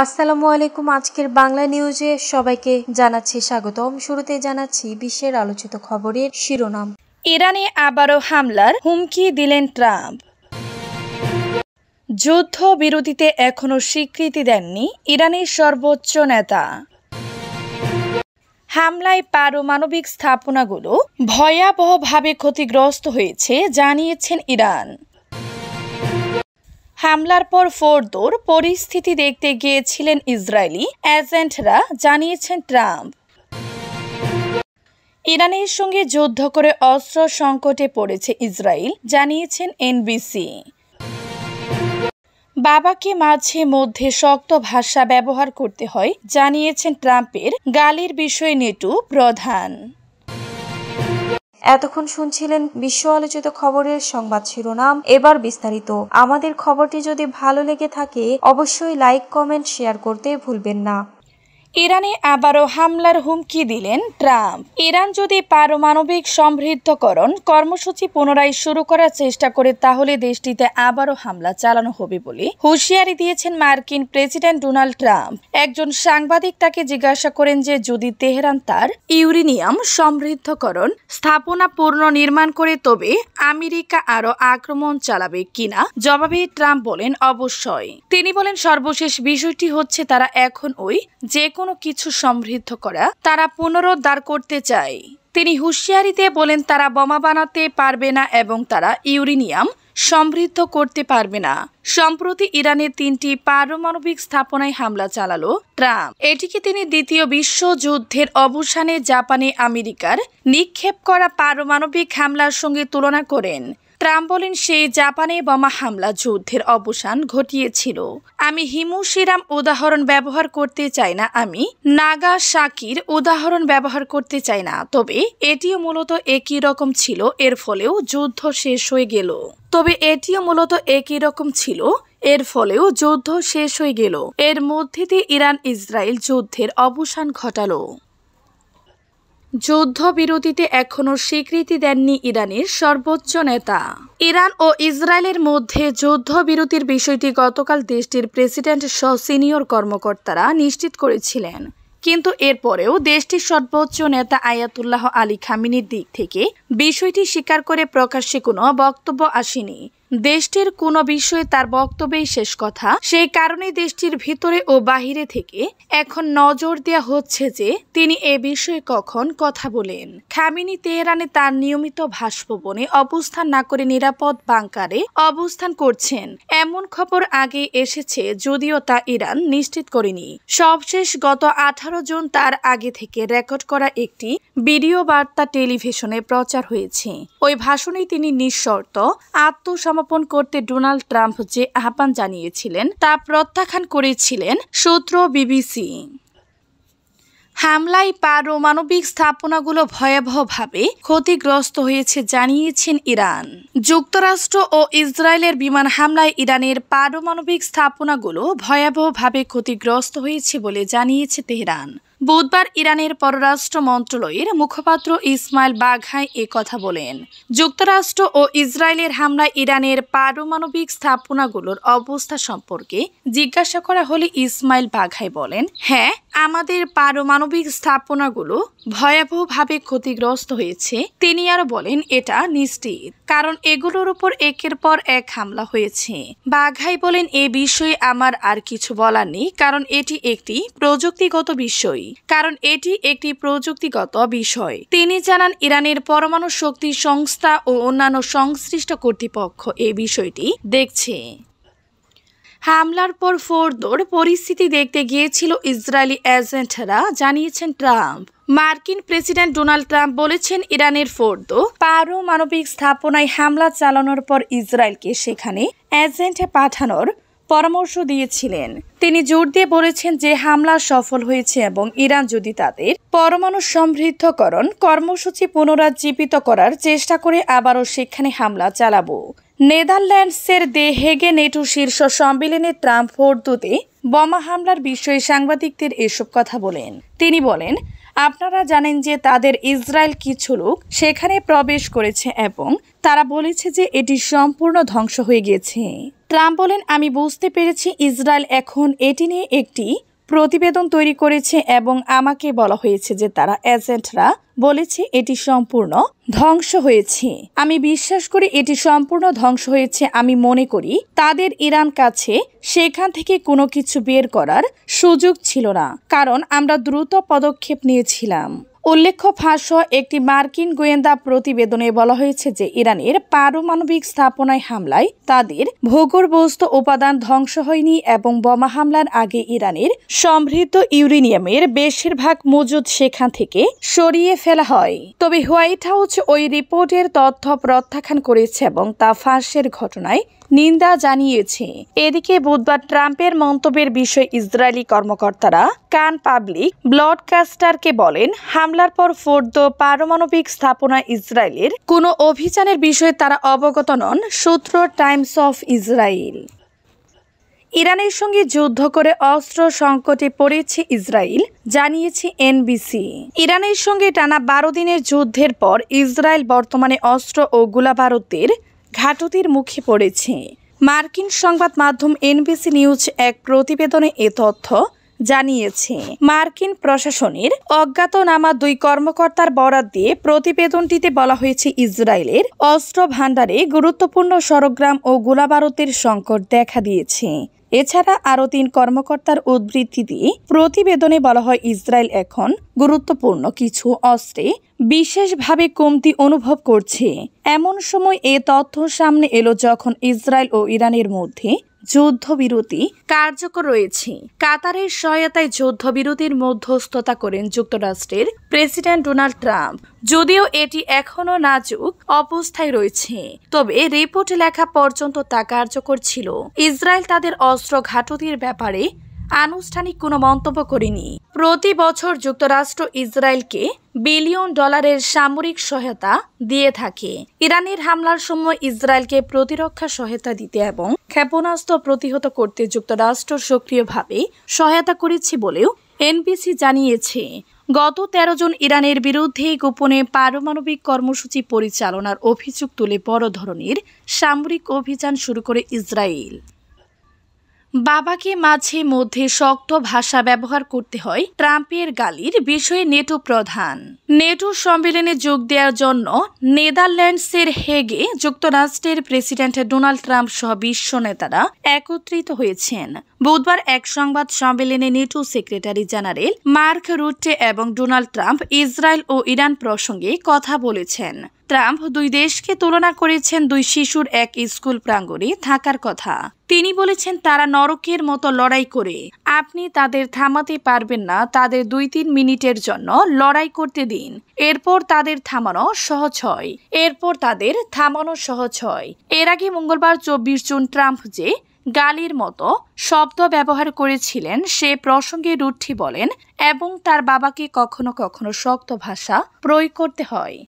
আসসালামু আলাইকুম। আজকের বাংলা নিউজে সবাইকে জানাচ্ছি স্বাগতম। শুরুতে জানাচ্ছি বিশ্বের আলোচিত খবরের শিরোনাম। ইরানে আবারও হামলার হুমকি দিলেন ট্রাম্প। যুদ্ধ বিরতিতে এখনো স্বীকৃতি দেননি ইরানের সর্বোচ্চ নেতা। হামলায় পারমাণবিক স্থাপনাগুলো ভয়াবহভাবে ক্ষতিগ্রস্ত হয়েছে জানিয়েছেন ইরান। হামলার পর ফোরদৌর পরিস্থিতি দেখতে গিয়েছিলেন ইসরায়েলি এজেন্টরা জানিয়েছেন ট্রাম্প। ইরানের সঙ্গে যুদ্ধ করে অস্ত্র সংকটে পড়েছে ইসরায়েল জানিয়েছেন এনবিসি। বাবাকে মাঝে মধ্যে শক্ত ভাষা ব্যবহার করতে হয় জানিয়েছেন ট্রাম্পের গালির বিষয়ে নেটো প্রধান। এতক্ষণ শুনছিলেন বিশ্ব আলোচিত খবরের সংবাদ শিরোনাম। এবার বিস্তারিত। আমাদের খবরটি যদি ভালো লেগে থাকে অবশ্যই লাইক, কমেন্ট, শেয়ার করতে ভুলবেন না। ইরানে আবারও হামলার হুমকি দিলেন ট্রাম্প। ইরান যদি পারমাণবিক সমৃদ্ধকরণ কর্মসূচি পুনরায় শুরু করার চেষ্টা করে তাহলে দেশটিতে আবারও হামলা চালানো হবে বলে হুঁশিয়ারি দিয়েছেন মার্কিন প্রেসিডেন্ট ডোনাল্ড ট্রাম্প। একজন সাংবাদিক তাকে জিজ্ঞাসা করেন যে যদি তেহরান তার ইউরেনিয়াম সমৃদ্ধকরণ স্থাপনা পুনর্নির্মাণ করে তবে আমেরিকা আরও আক্রমণ চালাবে কিনা। জবাবে ট্রাম্প বলেন অবশ্যই। তিনি বলেন সর্বশেষ বিষয়টি হচ্ছে তারা এখন ওই যে কোনো কিছু সমৃদ্ধ করা তারা পুনরুদ্ধার করতে চায়। তিনি হুঁশিয়ারিতে বলেন তারা বোমা বানাতে পারবে না এবং তারা ইউরেনিয়াম সমৃদ্ধ করতে পারবে না। সম্প্রতি ইরানের 3টি পারমাণবিক স্থাপনায় হামলা চালালো ট্রাম্প। এটিকে তিনি দ্বিতীয় বিশ্বযুদ্ধের অবসানে জাপানে আমেরিকার নিক্ষেপ করা পারমাণবিক হামলার সঙ্গে তুলনা করেন। ট্রাম্প বলেন সেই জাপানে বোমা হামলা যুদ্ধের অবসান ঘটিয়েছিল। আমি হিমুশিরাম উদাহরণ ব্যবহার করতে চাই না, আমি নাগাসাকির উদাহরণ ব্যবহার করতে চাই না, তবে এটিও মূলত একই রকম ছিল, এর ফলেও যুদ্ধ শেষ হয়ে গেল। এর মধ্যে দিয়ে ইরান ইসরায়েল যুদ্ধের অবসান ঘটালো। যুদ্ধবিরতিতে এখনো স্বীকৃতি দেননি ইরানের সর্বোচ্চ নেতা। ইরান ও ইসরায়েলের মধ্যে যুদ্ধবিরতির বিষয়টি গতকাল দেশটির প্রেসিডেন্ট সহ সিনিয়র কর্মকর্তারা নিশ্চিত করেছিলেন, কিন্তু এরপরেও দেশটির সর্বোচ্চ নেতা আয়াতুল্লাহ আলী খামেনির দিক থেকে বিষয়টি স্বীকার করে প্রকাশ্যে কোনো বক্তব্য আসেনি। দেশটির কোনো বিষয়ে তার বক্তব্যই শেষ কথা। সেই কারণে দেশটির ভিতরে ও বাহিরে থেকে এখন নজর দেওয়া হচ্ছে যে তিনি এ বিষয়ে কখন কথা বলেন। খামেনি তেহরানে তার নিয়মিত বাসভবনে অবস্থান না করে নিরাপদ বাংকারে অবস্থান করছেন এমন খবর আগে এসেছে, যদিও তা ইরান নিশ্চিত করেনি। সবশেষ গত 18 জুন তার আগে থেকে রেকর্ড করা একটি ভিডিও বার্তা টেলিভিশনে প্রচার হয়েছে। ওই ভাষণে তিনি নিঃশর্ত আত্মসমর্পণ করতে ডোনাল্ড ট্রাম্প যে আহ্বান জানিয়েছিলেন তা প্রত্যাখ্যান করেছিলেন, সূত্র বিবিসি। হামলায় পারমাণবিক স্থাপনাগুলো ভয়াবহভাবে ক্ষতিগ্রস্ত হয়েছে জানিয়েছেন ইরান। যুক্তরাষ্ট্র ও ইসরায়েলের বিমান হামলায় ইরানের পারমাণবিক স্থাপনাগুলো ভয়াবহভাবে ক্ষতিগ্রস্ত হয়েছে বলে জানিয়েছে তেহরান। বুধবার ইরানের পররাষ্ট্র মন্ত্রণালয়ের মুখপাত্র ইসমাইল বাঘাই এ কথা বলেন। যুক্তরাষ্ট্র ও ইসরায়েলের হামলায় ইরানের পারমাণবিক স্থাপনাগুলোর অবস্থা সম্পর্কে জিজ্ঞাসা করা হলে ইসমাইল বাঘাই বলেন, হ্যাঁ, আমাদের পারমাণবিক স্থাপনাগুলো ভয়াবহভাবে ক্ষতিগ্রস্ত হয়েছে। তিনি আরো বলেন এটা নিশ্চিত, কারণ এগুলোর উপর একের পর এক হামলা হয়েছে। বাঘাই বলেন এ বিষয়ে আমার আর কিছু বলার নেই, কারণ এটি একটি প্রযুক্তিগত বিষয়। তিনি জানান ইরানের পরমাণু শক্তি সংস্থা ও অন্যান্য সংশ্লিষ্ট কর্তৃপক্ষ এই বিষয়টি দেখছে। হামলার পর ফোরদৌর পরিস্থিতি দেখতে গিয়েছিল ইসরায়েলি এজেন্টরা জানিয়েছেন ট্রাম্প। মার্কিন প্রেসিডেন্ট ডোনাল্ড ট্রাম্প বলেছেন ইরানের ফোরদো পারমাণবিক স্থাপনায় হামলা চালানোর পর ইসরায়েলকে সেখানে এজেন্ট পাঠানোর পরামর্শ দিয়েছিলেন। তিনি জোর দিয়ে বলেছেন যে হামলা সফল হয়েছে এবং ইরান যদি তাদের পরমাণু সমৃদ্ধকরণ কর্মসূচি পুনরুজ্জীবিত করার চেষ্টা করে আবারও সেখানে হামলা চালাবো। নেদারল্যান্ডসের দ্য হেগে নেটো শীর্ষ সম্মেলনে ট্রাম্প ফোরদোতে বোমা হামলার বিষয়ে সাংবাদিকদের এসব কথা বলেন। তিনি বলেন, আপনারা জানেন যে তাদের ইসরায়েল কিছু লোক সেখানে প্রবেশ করেছে এবং তারা বলেছে যে এটি সম্পূর্ণ ধ্বংস হয়ে গেছে। ট্রাম্প বলেন, আমি বুঝতে পেরেছি ইসরায়েল এখন এটি নিয়ে একটি প্রতিবেদন তৈরি করেছে এবং আমাকে বলা হয়েছে যে তারা এজেন্টরা বলেছে এটি সম্পূর্ণ ধ্বংস হয়েছে। আমি বিশ্বাস করি এটি সম্পূর্ণ ধ্বংস হয়েছে। আমি মনে করি তাদের ইরান কাছে সেখান থেকে কোনো কিছু বের করার সুযোগ ছিল না, কারণ আমরা দ্রুত পদক্ষেপ নিয়েছিলাম। উল্লেখ্য, ফাঁস হওয়া একটি মার্কিন গোয়েন্দা প্রতিবেদনে বলা হয়েছে যে ইরানের পারমাণবিক স্থাপনায় হামলায় তাদের ভূগর্ভস্থ উপাদান ধ্বংস হয়নি এবং বোমা হামলার আগে ইরানের সমৃদ্ধ ইউরেনিয়ামের বেশিরভাগ মজুদ সেখান থেকে সরিয়ে ফেলা হয়। তবে হোয়াইট হাউস ওই রিপোর্টের তথ্য প্রত্যাখ্যান করেছে এবং তা ফাঁসের ঘটনায় নিন্দা জানিয়েছে। এদিকে বুধবার ট্রাম্পের মন্তব্যের বিষয়ে ইসরায়েলি কর্মকর্তারা কান পাবলিক ব্রডকাস্টারকে বলেন, হামলার পর ফোর্দো পারমাণবিক স্থাপনা ইসরায়েলের কোনো অভিযানের বিষয়ে তারা অবগত নন। সূত্র টাইমস অফ ইসরায়েল। ইরানের সঙ্গে যুদ্ধ করে অস্ত্র সংকটে পড়েছে ইসরায়েল, জানিয়েছে এনবিসি। ইরানের সঙ্গে টানা 12 দিনের যুদ্ধের পর ইসরায়েল বর্তমানে অস্ত্র ও গোলাবারুদের ঘাটতির মুখে পড়েছে। মার্কিন সংবাদ মাধ্যম এনবিসি নিউজ এক প্রতিবেদনে এ তথ্য জানিয়েছে। মার্কিন প্রশাসনের অজ্ঞাতনামা 2 কর্মকর্তার বরাত দিয়ে প্রতিবেদনটিতে বলা হয়েছে, ইসরায়েলের অস্ত্র ভাণ্ডারে গুরুত্বপূর্ণ সরঞ্জাম ও গোলাবারুদের সংকট দেখা দিয়েছে। এছাড়া আরও 3 কর্মকর্তার উদ্ধৃতি দিয়ে প্রতিবেদনে বলা হয়, ইসরায়েল এখন গুরুত্বপূর্ণ কিছু অস্ত্রে বিশেষভাবে কমতি অনুভব করছে। এমন সময় এ তথ্য সামনে এলো যখন ইসরায়েল ও ইরানের মধ্যে যুদ্ধবিরতি কার্যকর রয়েছে। কাতারের সহায়তায় যুদ্ধবিরতির মধ্যস্থতা করেন যুক্তরাষ্ট্রের প্রেসিডেন্ট ডোনাল্ড ট্রাম্প। যদিও এটি এখনও নাজুক অবস্থায় রয়েছে, তবে রিপোর্ট লেখা পর্যন্ত তা কার্যকর ছিল। ইসরায়েল তাদের অস্ত্র ঘাটতির ব্যাপারে আনুষ্ঠানিক কোনো মন্তব্য করেনি। প্রতি বছর যুক্তরাষ্ট্র ইসরায়েলকে বিলিয়ন ডলারের সামরিক সহায়তা দিয়ে থাকে। ইরানের হামলার সময় ইসরায়েলকে প্রতিরক্ষা সহায়তা দিতে এবং ক্ষেপণাস্ত্র প্রতিহত করতে যুক্তরাষ্ট্র সক্রিয়ভাবে সহায়তা করেছে বলেও এনবিসি জানিয়েছে। গত 13 জন ইরানের বিরুদ্ধে গোপনে পারমাণবিক কর্মসূচি পরিচালনার অভিযোগ তুলে বড় ধরনের সামরিক অভিযান শুরু করে ইসরায়েল। বাবাকে মাঝে মধ্যে শক্ত ভাষা ব্যবহার করতে হয়, ট্রাম্পের গালির বিষয়ে নেটো প্রধান। নেটো সম্মেলনে যোগ দেওয়ার জন্য নেদারল্যান্ডসের হেগে যুক্তরাষ্ট্রের প্রেসিডেন্ট ডোনাল্ড ট্রাম্প সহ বিশ্ব নেতারা একত্রিত হয়েছেন। বুধবার এক সংবাদ সম্মেলনে নেটো সেক্রেটারি জেনারেল মার্ক রুটে এবং ডোনাল্ড ট্রাম্প ইসরায়েল ও ইরান প্রসঙ্গে কথা বলেছেন। ট্রাম্প 2 দেশকে তুলনা করেছেন 2 শিশুর এক স্কুল প্রাঙ্গণে থাকার কথা। তিনি বলেছেন, তারা নরকের মতো লড়াই করে, আপনি তাদের থামাতে পারবেন না। তাদের 2-3 মিনিটের জন্য লড়াই করতে দিন, এরপর তাদের থামানো সহজ হয়। এর আগে মঙ্গলবার 24 জুন ট্রাম্প যে গালির মতো শব্দ ব্যবহার করেছিলেন সে প্রসঙ্গে রুটে বলেন, এবং তার বাবাকে কখনো কখনো শক্ত ভাষা প্রয়োগ করতে হয়।